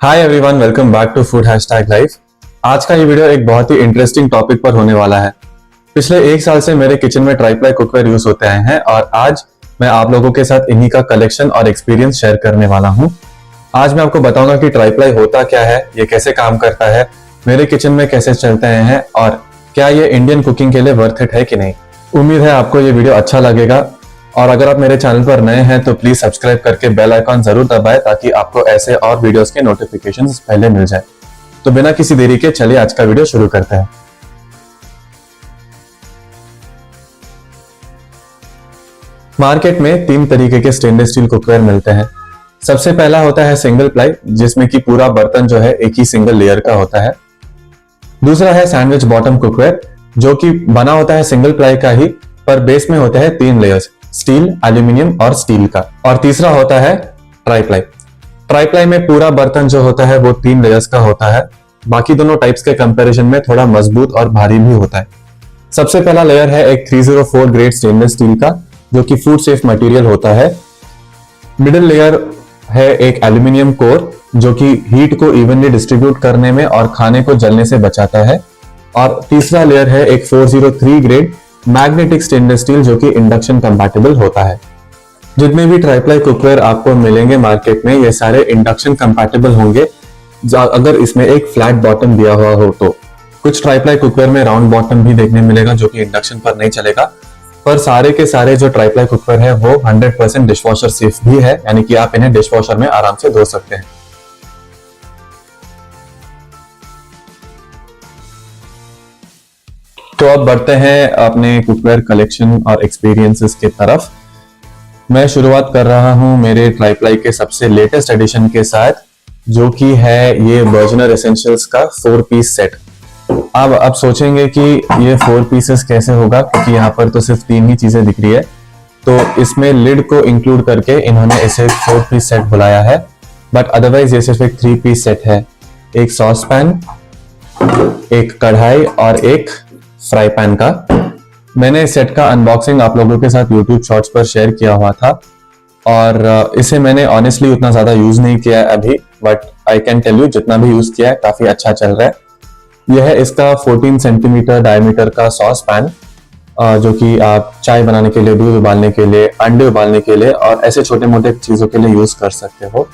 Hi everyone, welcome back to food hashtag life. आज का ये वीडियो एक बहुत ही इंटरेस्टिंग टॉपिक पर होने वाला है। पिछले एक साल से मेरे किचन में ट्राईप्लाई कुकवेयर यूज होते आए हैं और आज मैं आप लोगों के साथ इन्हीं का कलेक्शन और एक्सपीरियंस शेयर करने वाला हूँ। आज मैं आपको बताऊंगा कि ट्राईप्लाई होता क्या है, ये कैसे काम करता है, मेरे किचन में कैसे चलते हैं और क्या ये इंडियन कुकिंग के लिए वर्थ इट है कि नहीं। उम्मीद है आपको ये वीडियो अच्छा लगेगा और अगर आप मेरे चैनल पर नए हैं तो प्लीज सब्सक्राइब करके बेल आइकॉन जरूर दबाएं ताकि आपको ऐसे और वीडियोस के नोटिफिकेशंस पहले मिल जाए। तो बिना किसी देरी के चलिए आज का वीडियो शुरू करते हैं। मार्केट में 3 तरीके के स्टेनलेस स्टील कुकवेयर मिलते हैं। सबसे पहला होता है सिंगल प्लाई, जिसमें कि पूरा बर्तन जो है एक ही सिंगल लेयर का होता है। दूसरा है सैंडविच बॉटम कुकवेयर, जो कि बना होता है सिंगल प्लाई का ही, पर बेस में होते हैं 3 लेयर्स, स्टील, एल्यूमिनियम और स्टील का। और तीसरा होता है ट्राईप्लाई। ट्राईप्लाई में पूरा बर्तन जो होता है वो 3 लेयर्स का होता है। बाकी दोनों टाइप्स के कंपैरिजन में थोड़ा मजबूत और भारी भी होता है। सबसे पहला लेयर है एक 304 ग्रेड स्टेनलेस स्टील का, जो कि फूड सेफ मटेरियल होता है। मिडिल लेयर है एक एल्यूमिनियम कोर, जो कि हीट को इवनली डिस्ट्रीब्यूट करने में और खाने को जलने से बचाता है। और तीसरा लेयर है एक 403 ग्रेड मैग्नेटिक स्टेनलेस स्टील, जो कि इंडक्शन कंपैटिबल होता है। जितने भी ट्राईप्लाई कुकवेयर आपको मिलेंगे मार्केट में, ये सारे इंडक्शन कंपैटिबल होंगे अगर इसमें एक फ्लैट बॉटम दिया हुआ हो तो। कुछ ट्राईप्लाई कुकवेयर में राउंड बॉटम भी देखने मिलेगा, जो कि इंडक्शन पर नहीं चलेगा। पर सारे के सारे जो ट्राईप्लाई कुकवेयर है वो 100% डिशवॉशर सेफ भी है, यानी कि आप इन्हें डिशवॉशर में आराम से धो सकते हैं। तो अब बढ़ते हैं अपने कुकवेयर कलेक्शन और एक्सपीरियंसेस की तरफ। मैं शुरुआत कर रहा हूं मेरे ट्राईप्लाई के सबसे लेटेस्ट एडिशन के साथ, जो कि है ये बर्जनर एसेंशियल्स का 4 पीस सेट। अब सोचेंगे कि ये 4 पीसेस कैसे होगा, क्योंकि यहाँ पर तो सिर्फ 3 ही चीजें दिख रही है। तो इसमें लिड को इंक्लूड करके इन्होंने इसे 4 पीस सेट बुलाया है, बट अदरवाइज ये सिर्फ एक 3 पीस सेट है। एक सॉस पैन, एक कढ़ाई और एक फ्राई पैन का। मैंने इस सेट का अनबॉक्सिंग आप लोगों के साथ YouTube शॉर्ट्स पर शेयर किया हुआ था और इसे मैंने ऑनेस्टली उतना ज्यादा यूज नहीं किया है अभी, but I can tell you जितना भी यूज किया है काफी अच्छा चल रहा है। यह है इसका 14 सेंटीमीटर डायमीटर का सॉस पैन, जो कि आप चाय बनाने के लिए, दूध उबालने के लिए, अंडे उबालने के लिए और ऐसे छोटे मोटे चीजों के लिए यूज कर सकते हो।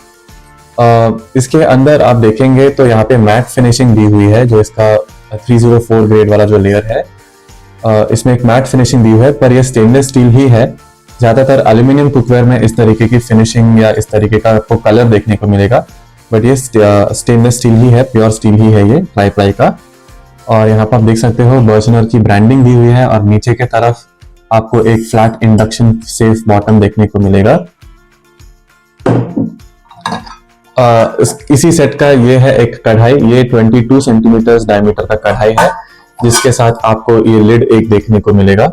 इसके अंदर आप देखेंगे तो यहाँ पे मैट फिनिशिंग दी हुई है, जो इसका 304 ग्रेड वाला जो लेयर है, इसमें एक मैट फिनिशिंग दी हुई है, पर यह स्टेनलेस स्टील ही है। ज्यादातर एल्यूमिनियम कुकवेयर में इस तरीके की फिनिशिंग या इस तरीके का आपको कलर देखने को मिलेगा, बट ये स्टेनलेस स्टील ही है, प्योर स्टील ही है ये ट्राईप्लाई का। और यहाँ पर आप देख सकते हो बर्जनर की ब्रांडिंग दी हुई है और नीचे के तरफ आपको एक फ्लैट इंडक्शन सेफ बॉटम देखने को मिलेगा। इसी सेट का ये है एक कढ़ाई, ये 22 सेंटीमीटर डायमीटर का कढ़ाई है, जिसके साथ आपको ये लिड एक देखने को मिलेगा।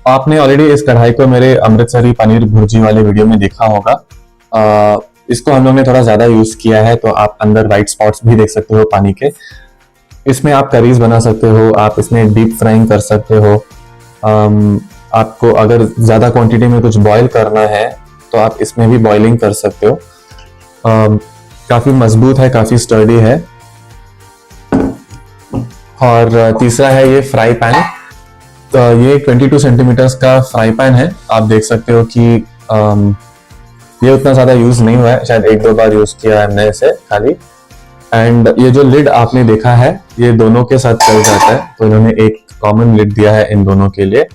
आपने ऑलरेडी इस कढ़ाई को मेरे अमृतसरी पनीर भुर्जी वाले वीडियो में देखा होगा। इसको हम लोग ने थोड़ा ज्यादा यूज किया है, तो आप अंदर व्हाइट स्पॉट्स भी देख सकते हो पानी के। इसमें आप करीज बना सकते हो, आप इसमें डीप फ्राइंग कर सकते हो। आपको अगर ज्यादा क्वांटिटी में कुछ बॉईल करना है तो आप इसमें भी बॉइलिंग कर सकते हो। काफी मजबूत है, काफी स्टर्डी है। और तीसरा है ये फ्राई पैन। तो ये 22 सेंटीमीटर का फ्राई पैन है। आप देख सकते हो कि ये उतना ज्यादा यूज नहीं हुआ है, शायद 1-2 बार यूज किया है हमने इसे खाली। एंड ये जो लिड आपने देखा है ये दोनों के साथ चल जाता है, तो इन्होंने एक कॉमन लिड दिया है इन दोनों के लिए।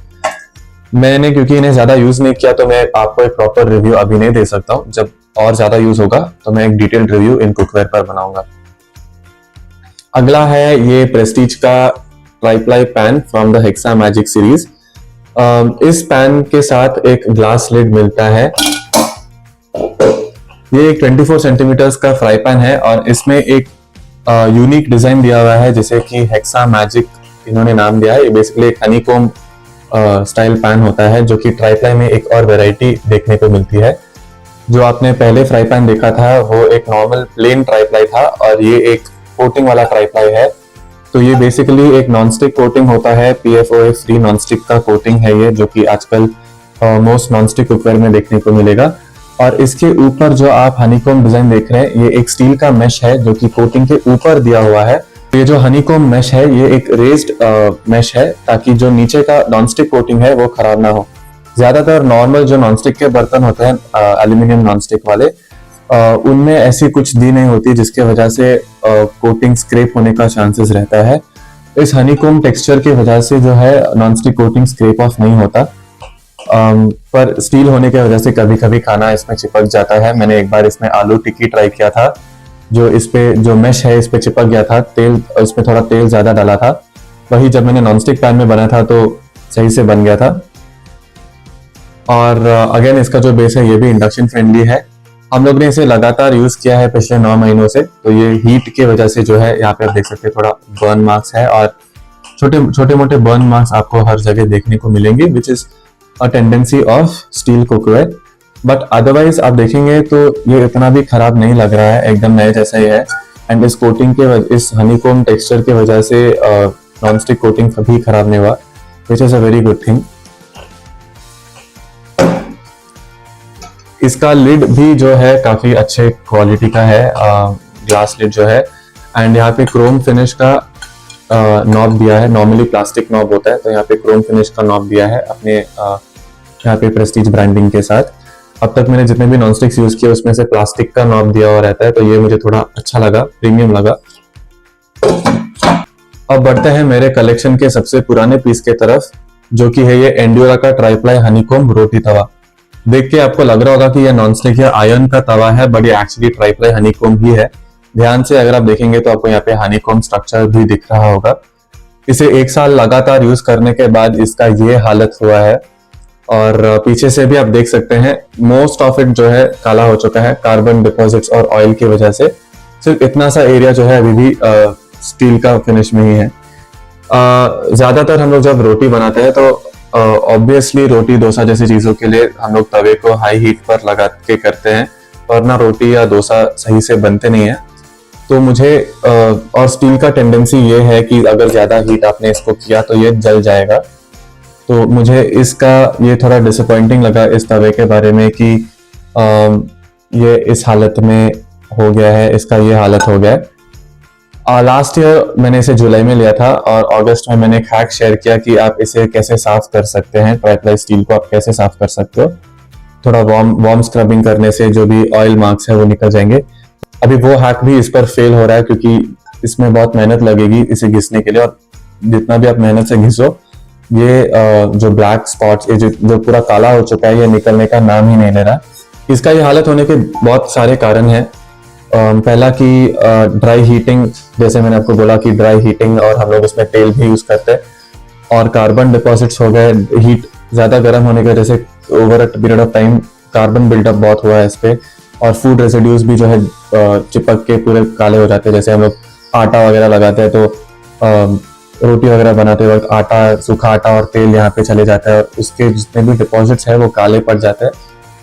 मैंने क्योंकि इन्हें ज्यादा यूज नहीं किया तो मैं आपको एक प्रॉपर रिव्यू अभी नहीं दे सकता हूँ। जब और ज्यादा यूज होगा तो मैं एक डिटेल्ड रिव्यू इन कुकवेयर पर बनाऊंगा। अगला है ये प्रेस्टीज का tri-ply pan from the hexa magic series. इस पैन के साथ एक ग्लास लिड मिलता है। ये एक 24 सेंटीमीटर का फ्राई पैन है और इसमें एक यूनिक डिजाइन दिया हुआ है, जिसे कि हेक्सा मैजिक इन्होंने नाम दिया है। ये बेसिकली एक हनीकॉम्ब स्टाइल पैन होता है, जो कि ट्राईप्लाई में एक और वैरायटी देखने को मिलती है। जो आपने पहले फ्राई पैन देखा था वो एक नॉर्मल प्लेन ट्राईप्लाई था और ये एक कोटिंग वाला ट्राईप्लाई है। तो ये बेसिकली एक नॉनस्टिक कोटिंग होता है, PFOA फ्री नॉनस्टिक का कोटिंग है ये, जो कि आजकल मोस्ट नॉनस्टिक कुकवेयर में देखने को मिलेगा। और इसके ऊपर जो आप हनीकॉम्ब डिजाइन देख रहे हैं, ये एक स्टील का मेश है जो कि कोटिंग के ऊपर दिया हुआ है। ये जो हनीकॉम्ब मेश है ये एक रेज्ड मेश है, ताकि जो नीचे का नॉनस्टिक कोटिंग है वो खराब ना हो। ज्यादातर नॉर्मल जो नॉनस्टिक के बर्तन होते हैं एल्यूमिनियम नॉनस्टिक वाले, उनमें ऐसी कुछ दी नहीं होती, जिसके वजह से कोटिंग स्क्रैप होने का चांसेस रहता है। इस हनीकॉम्ब टेक्सचर की वजह से जो है नॉनस्टिक कोटिंग स्क्रैप ऑफ नहीं होता। पर स्टील होने की वजह से कभी कभी खाना इसमें चिपक जाता है। मैंने एक बार इसमें आलू टिक्की ट्राई किया था, जो इस पे जो मेश है इस पे चिपक गया था, तेल इसमें थोड़ा तेल ज्यादा डाला था। वही जब मैंने नॉनस्टिक पैन में बना था तो सही से बन गया था। और अगेन इसका जो बेस है ये भी इंडक्शन फ्रेंडली है। हम लोग ने इसे लगातार यूज किया है पिछले 9 महीनों से, तो ये हीट की वजह से जो है यहाँ पे आप देख सकते हैं थोड़ा बर्न मार्क्स है, और छोटे मोटे बर्न मार्क्स आपको हर जगह देखने को मिलेंगे, which is a tendency of steel cookware. But otherwise आप देखेंगे तो ये इतना भी खराब नहीं लग रहा है, एकदम नए जैसा ही है। एंड इस कोटिंग के इस हनीकॉम्ब टेक्सचर की वजह से नॉन स्टिक कोटिंग कभी खराब नहीं हुआ, which is a very good thing. इसका लिड भी जो है काफी अच्छे क्वालिटी का है, ग्लास लिड जो है। एंड यहाँ पे क्रोम फिनिश का नॉब दिया है। नॉर्मली प्लास्टिक नॉब होता है, तो यहाँ पे क्रोम फिनिश का नॉब दिया है अपने यहाँ पे प्रेस्टीज ब्रांडिंग के साथ। अब तक मैंने जितने भी नॉनस्टिक्स यूज किए उसमें से प्लास्टिक का नॉब दिया हुआ रहता है, तो ये मुझे थोड़ा अच्छा लगा, प्रीमियम लगा। अब बढ़ते हैं मेरे कलेक्शन के सबसे पुराने पीस के तरफ, जो कि है ये एंड्योरा का ट्राइप्लाई हनीकॉम्ब रोटी तवा। देख के आपको लग रहा होगा कि ये नॉनस्टिक या आयरन का तवा है, बट ये एक्चुअली ट्राइप्लाई हनीकॉम्ब ही है। ध्यान से अगर आप देखेंगे तो आपको यहाँ पे हनीकॉम्ब स्ट्रक्चर भी दिख रहा होगा। इसे 1 साल लगातार यूज करने के बाद इसका ये हालत हुआ है, और पीछे से भी आप देख सकते हैं मोस्ट ऑफ इट जो है काला हो चुका है कार्बन डिपॉजिट्स और ऑयल की वजह से। सिर्फ इतना सा एरिया जो है अभी भी स्टील का फिनिश में ही है। ज्यादातर हम लोग जब रोटी बनाते हैं तो ऑब्वियसली रोटी डोसा जैसी चीजों के लिए हम लोग तवे को हाई हीट पर लगा के करते हैं, वरना रोटी या डोसा सही से बनते नहीं है। तो मुझे और स्टील का टेंडेंसी ये है कि अगर ज्यादा हीट आपने इसको किया तो ये जल जाएगा। तो मुझे इसका ये थोड़ा डिसअपॉइंटिंग लगा इस तवे के बारे में कि ये इस हालत में हो गया है, इसका ये हालत हो गया है। लास्ट ईयर मैंने इसे जुलाई में लिया था, और अगस्त में मैंने एक हैक शेयर किया कि आप इसे कैसे साफ कर सकते हैं, ट्राइप्लाई स्टील को आप कैसे साफ कर सकते हो। थोड़ा वार्म स्क्रबिंग करने से जो भी ऑयल मार्क्स है वो निकल जाएंगे। अभी वो हैक भी इस पर फेल हो रहा है, क्योंकि इसमें बहुत मेहनत लगेगी इसे घिसने के लिए, और जितना भी आप मेहनत से घिसो ये जो ब्लैक स्पॉट्स, ये जो पूरा काला हो चुका है, ये निकलने का नाम ही नहीं ले रहा। इसका ये हालत होने के बहुत सारे कारण हैं। पहला कि ड्राई हीटिंग, जैसे मैंने आपको बोला कि ड्राई हीटिंग, और हम लोग उसमें तेल भी यूज करते हैं, और कार्बन डिपॉजिट्स हो गए। हीट ज्यादा गर्म होने की वजह से over a period of time carbon buildup बहुत हुआ है इस पे, और फूड रेसिड्यूज भी जो है चिपक के पूरे काले हो जाते हैं। जैसे हम लोग आटा वगैरह लगाते हैं तो रोटी वगैरह बनाते वक्त आटा, सूखा आटा और तेल यहाँ पे चले जाता है, और उसके जितने भी डिपॉजिट्स है वो काले पड़ जाते हैं।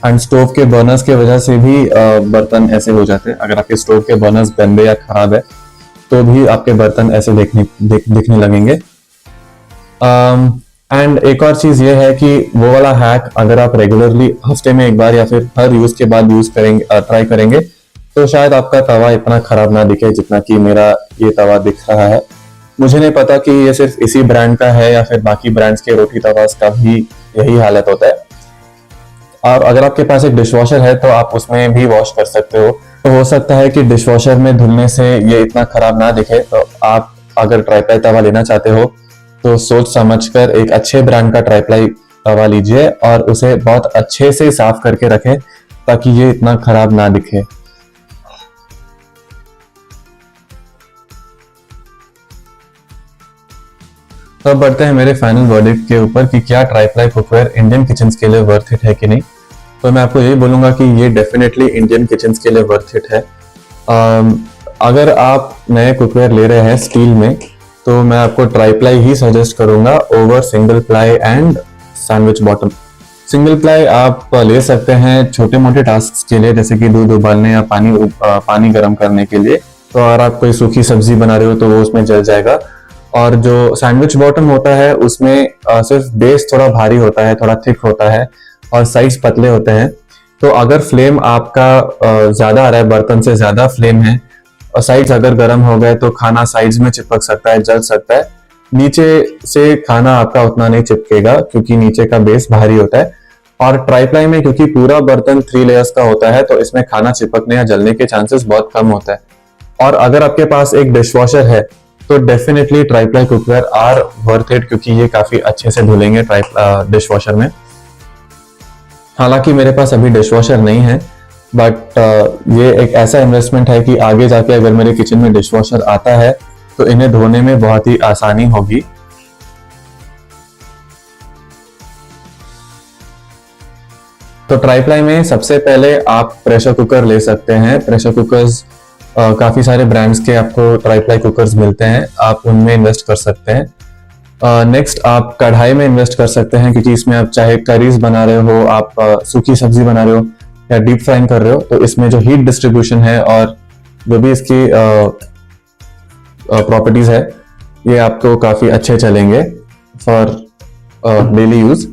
एंड स्टोव के बर्नर्स के वजह से भी बर्तन ऐसे हो जाते हैं। अगर आपके स्टोव के बर्नर्स गंदे या खराब है तो भी आपके बर्तन ऐसे दिखने लगेंगे। एंड एक और चीज ये है कि वो वाला हैक अगर आप रेगुलरली हफ्ते में एक बार या फिर हर यूज के बाद ट्राई करेंगे तो शायद आपका तवा इतना खराब ना दिखे जितना कि मेरा ये तवा दिख रहा है। मुझे नहीं पता कि ये सिर्फ इसी ब्रांड का है या फिर बाकी ब्रांड्स के रोटी तवास का भी यही हालत होता है। और अगर आपके पास एक डिशवॉशर है तो आप उसमें भी वॉश कर सकते हो। तो हो सकता है कि डिशवॉशर में धुलने से ये इतना खराब ना दिखे। तो आप अगर ट्राइप्लाई तवा लेना चाहते हो तो सोच समझकर एक अच्छे ब्रांड का ट्राइप्लाई तवा लीजिए, और उसे बहुत अच्छे से साफ करके रखें ताकि ये इतना खराब ना दिखे। तो अब बढ़ते हैं मेरे फाइनल वर्डिक्ट के ऊपर कि क्या ट्राइप्लाई कुकवेयर इंडियन किचन्स के लिए वर्थ इट है कि नहीं। तो मैं आपको यही बोलूंगा कि ये डेफिनेटली इंडियन किचन्स के लिए वर्थ इट है। अगर आप नए कुकवेयर ले रहे हैं स्टील में तो मैं आपको ट्राइप्लाई ही सजेस्ट करूंगा over single ply and sandwich bottom. Single ply आप ले सकते हैं छोटे मोटे टास्क के लिए, जैसे कि दूध उबालने या पानी गर्म करने के लिए। तो अगर आप कोई सूखी सब्जी बना रहे हो तो वो उसमें जल जाएगा। और जो सैंडविच बॉटम होता है उसमें सिर्फ बेस थोड़ा भारी होता है, थोड़ा थिक होता है, और साइड्स पतले होते हैं। तो अगर फ्लेम आपका ज्यादा आ रहा है, बर्तन से ज्यादा फ्लेम है और साइड्स अगर गर्म हो गए तो खाना साइड्स में चिपक सकता है, जल सकता है। नीचे से खाना आपका उतना नहीं चिपकेगा क्योंकि नीचे का बेस भारी होता है। और ट्राईप्लाई में क्योंकि पूरा बर्तन 3 लेयर्स का होता है तो इसमें खाना चिपकने या जलने के चांसेस बहुत कम होता है। और अगर आपके पास एक डिशवॉशर है तो definitely triply cookware are worth it, क्योंकि ये काफी अच्छे से धुलेंगे डिशवॉशर में। हालांकि मेरे पास अभी डिशवॉशर नहीं है, बट ये एक ऐसा इन्वेस्टमेंट है कि आगे जाके अगर मेरे किचन में डिशवॉशर आता है तो इन्हें धोने में बहुत ही आसानी होगी। तो ट्राईप्लाई में सबसे पहले आप प्रेशर कुकर ले सकते हैं। प्रेशर कुकर्स काफी सारे ब्रांड्स के आपको ट्राईप्लाई कुकर्स मिलते हैं, आप उनमें इन्वेस्ट कर सकते हैं। नेक्स्ट आप कढ़ाई में इन्वेस्ट कर सकते हैं, क्योंकि इसमें आप चाहे करीज बना रहे हो, आप सूखी सब्जी बना रहे हो या डीप फ्राइंग कर रहे हो, तो इसमें जो हीट डिस्ट्रीब्यूशन है और जो भी इसकी प्रॉपर्टीज है ये आपको काफी अच्छे चलेंगे for daily use.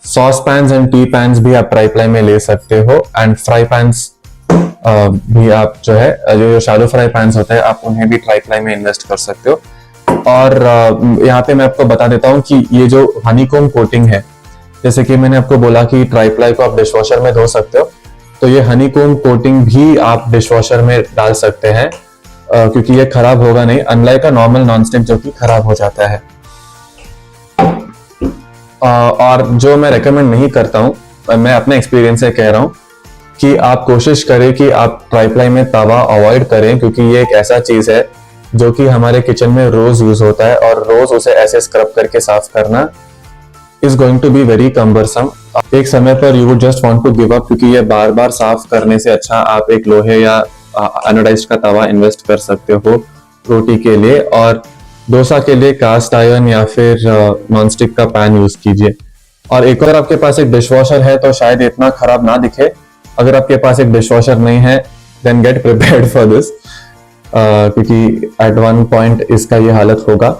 Sauce pans and T pans भी आप ट्राईप्लाई में ले सकते हो, एंड फ्राई पैन्स भी आप जो है जो शैलो फ्राई पैन्स होते हैं आप उन्हें भी ट्राईप्लाई में इन्वेस्ट कर सकते हो। और यहाँ पे मैं आपको बता देता हूँ कि ये जो हनीकॉम्ब कोटिंग है, जैसे कि मैंने आपको बोला कि ट्राईप्लाई को आप डिशवॉशर में धो सकते हो, तो ये हनीकॉम्ब कोटिंग भी आप डिशवॉशर में डाल सकते हैं, क्योंकि ये खराब होगा नहीं, अनलाइक अ नॉर्मल नॉनस्टिक जो कि खराब हो जाता है। और जो मैं रेकमेंड नहीं करता हूँ, मैं अपने एक्सपीरियंस से कह रहा हूँ कि आप कोशिश करें कि आप ट्राईप्लाई में तवा अवॉइड करें, क्योंकि ये एक ऐसा चीज है जो कि हमारे किचन में रोज यूज होता है और रोज उसे ऐसे स्क्रब करके साफ करना is going to be very cumbersome. एक समय पर you would just want to give up, क्योंकि ये बार बार साफ करने से अच्छा आप एक लोहे या एनोडाइज्ड का तवा इन्वेस्ट कर सकते हो रोटी के लिए, और डोसा के लिए कास्ट आयरन या फिर नॉनस्टिक का पैन यूज कीजिए। और एक और आपके पास एक डिशवॉशर है तो शायद इतना खराब ना दिखे। अगर आपके पास एक डिशवॉशर नहीं है then get prepared for this, क्योंकि एट वन पॉइंट इसका ये हालत होगा।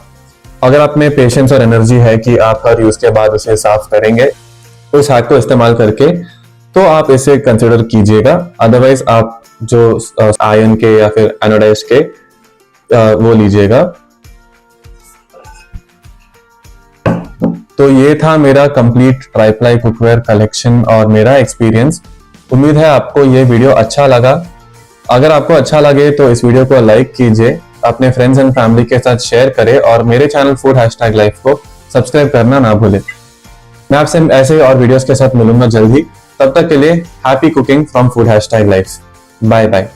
अगर आप में पेशेंस और एनर्जी है कि आप हर यूज के बाद उसे साफ करेंगे उस हैक को इस्तेमाल करके, तो आप इसे कंसिडर कीजिएगा। अदरवाइज आप जो आयरन के या फिर एनोडाइज्ड के वो लीजिएगा। तो ये था मेरा कंप्लीट ट्राईप्लाई कुकवेयर कलेक्शन और मेरा एक्सपीरियंस। उम्मीद है आपको ये वीडियो अच्छा लगा। अगर आपको अच्छा लगे तो इस वीडियो को लाइक कीजिए, अपने फ्रेंड्स एंड फैमिली के साथ शेयर करें और मेरे चैनल फूड #लाइफ को सब्सक्राइब करना ना भूलें। मैं आपसे ऐसे और वीडियोस के साथ मिलूंगा जल्दी। तब तक के लिए happy cooking from food #life. Bye bye.